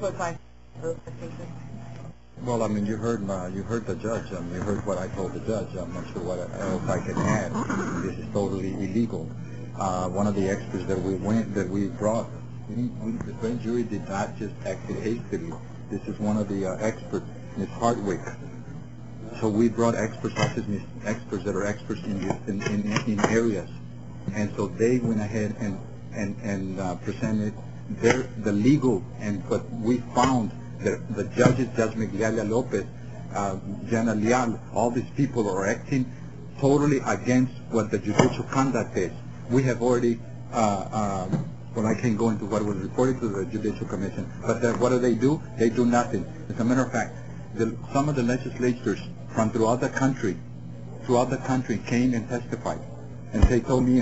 Well, I mean, you heard the judge. You heard what I told the judge. I'm not sure what else I can add. This is totally illegal. One of the experts that we brought, the grand jury did not just act hastily. This is one of the experts, Ms. Hardwick. So we brought experts that are experts in areas, and so they went ahead and presented the legal, but we found that the judges, Judge Miglialia Lopez, Jana Leal, all these people are acting totally against what the judicial conduct is. We have already, well, I can't go into what was reported to the Judicial Commission, but what do? They do nothing. As a matter of fact, some of the legislators from throughout the country came and testified, and they told me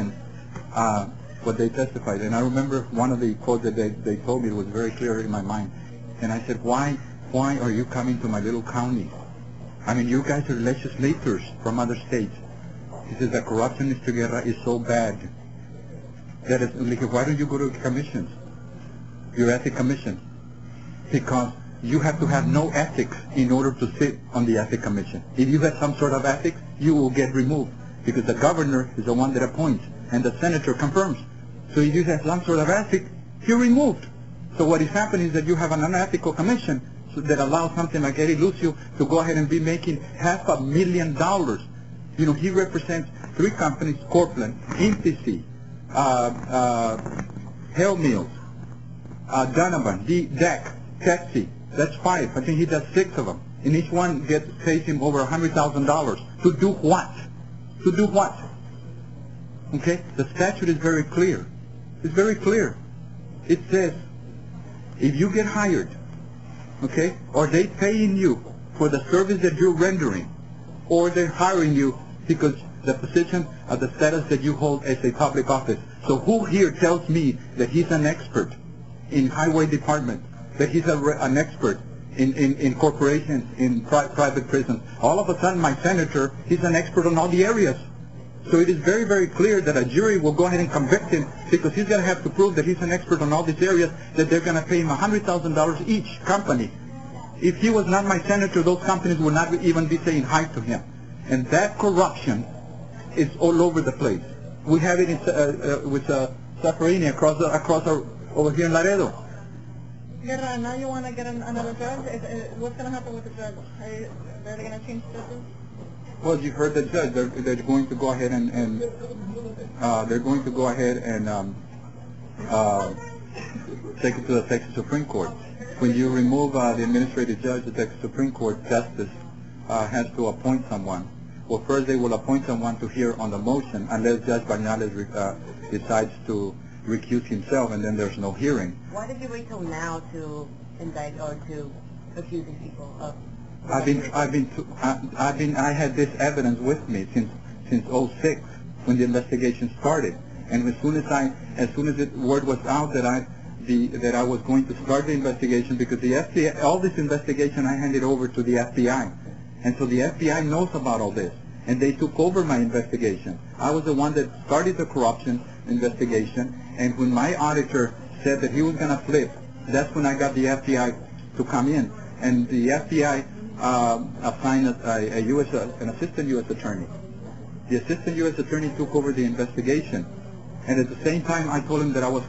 what they testified. And I remember one of the quotes that they told me, it was very clear in my mind. And I said, why are you coming to my little county? I mean, you guys are legislators from other states. He says, the corruption, Mr. Guerra, is so bad that it's like, why don't you go to commissions, your ethics commission? Because you have to have no ethics in order to sit on the ethics commission. If you have some sort of ethics, you will get removed, because the governor is the one that appoints, and the senator confirms. So if you have some sort of ethics, you're removed. So what is happening is that you have an unethical commission that allows something like Eddie Lucio to go ahead and be making $500,000. You know, he represents 3 companies: Corpland, Intici, Hell Mills, Donovan, DEC, Pepsi. That's 5. I think he does 6 of them. And each one pays him over $100,000. To do what? To do what? Okay? The statute is very clear. It's very clear. It says, if you get hired, okay, or they paying you for the service that you're rendering, or they're hiring you because the position of the status that you hold as a public office. So who here tells me that he's an expert in highway department, that he's an expert in corporations, in private prisons? All of a sudden, my senator, he's an expert on all the areas. So it is very, very clear that a jury will go ahead and convict him, because he's going to have to prove that he's an expert on all these areas, that they're going to pay him $100,000 each company. If he was not my senator, those companies would not even be saying hi to him. And that corruption is all over the place. We have it with Zaffarini over here in Laredo. Guerra, now you want to get another judge? What's going to happen with the judge? Are they going to change judges? Well, you heard the judge. They're going to go ahead and take it to the Texas Supreme Court. When you remove the administrative judge, the Texas Supreme Court justice has to appoint someone. Well, first they will appoint someone to hear on the motion, unless Judge Bañales decides to recuse himself, and then there's no hearing. Why did you wait till now to indict or to accuse these people of? I had this evidence with me since 2006 when the investigation started, and as soon as the word was out that I was going to start the investigation, because the FBI, all this investigation I handed over to the FBI, and so the FBI knows about all this, and they took over my investigation. I was the one that started the corruption investigation, and when my auditor said that he was going to flip, that's when I got the FBI to come in, and the FBI assigned an assistant U.S. attorney. The assistant U.S. attorney took over the investigation, and at the same time I told him that I was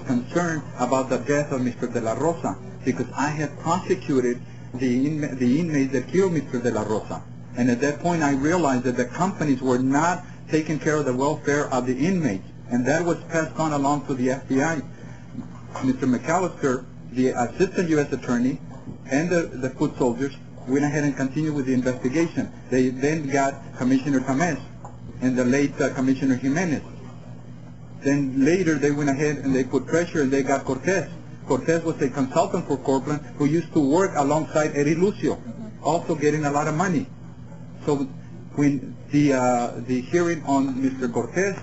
concerned about the death of Mr. De La Rosa, because I had prosecuted the inmates that killed Mr. De La Rosa. And at that point I realized that the companies were not taking care of the welfare of the inmates, and that was passed on along to the FBI. Mr. McAllister, the assistant U.S. attorney, and the foot soldiers went ahead and continued with the investigation. They then got Commissioner Tamez and the late Commissioner Jimenez. Then later they went ahead and they put pressure, and they got Cortez. Cortez was a consultant for Corpland who used to work alongside Eddie Lucio, also getting a lot of money. So when the hearing on Mr. Cortez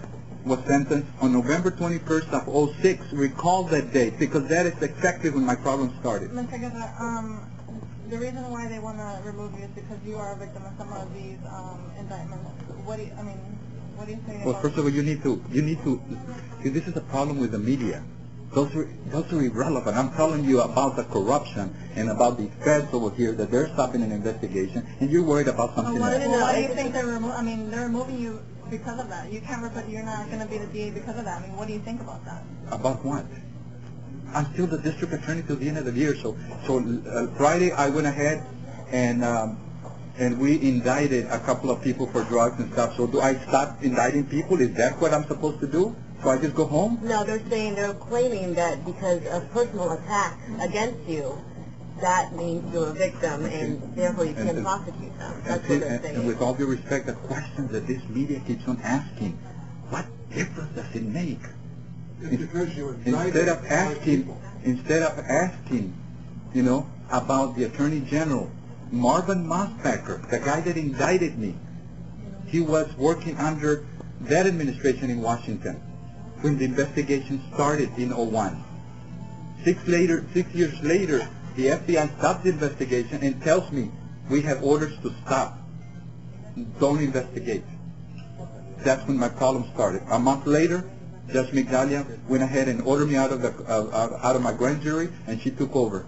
was sentenced on November 21st of 2006, recall that date, because that is exactly when my problem started. Mr. Guerra, the reason why they want to remove you is because you are a victim of some of these indictments. What do you say? Well, first of all, you need to. See, this is a problem with the media. Those are irrelevant. I'm telling you about the corruption and about the feds over here, that they're stopping an investigation, and you're worried about something else. Why do you think they're removing you because of that? You can't you're not going to be the DA because of that. I mean, what do you think about that? About what? I'm still the district attorney till the end of the year. So Friday I went ahead and we indicted a couple of people for drugs and stuff. So do I stop indicting people? Is that what I'm supposed to do? So I just go home? No, they're claiming that because of personal attack against you, that means you're a victim, and therefore you can't prosecute them. That's what they're saying. And with all due respect, the question that this media keeps on asking, what difference does it make? Instead of asking, you know, about the Attorney General, Marvin Mosbacher, the guy that indicted me, he was working under that administration in Washington when the investigation started in 2001. 6 years later, the FBI stopped the investigation and tells me we have orders to stop. Don't investigate. That's when my problem started. A month later, Judge Migdalia went ahead and ordered me out of my grand jury, and she took over.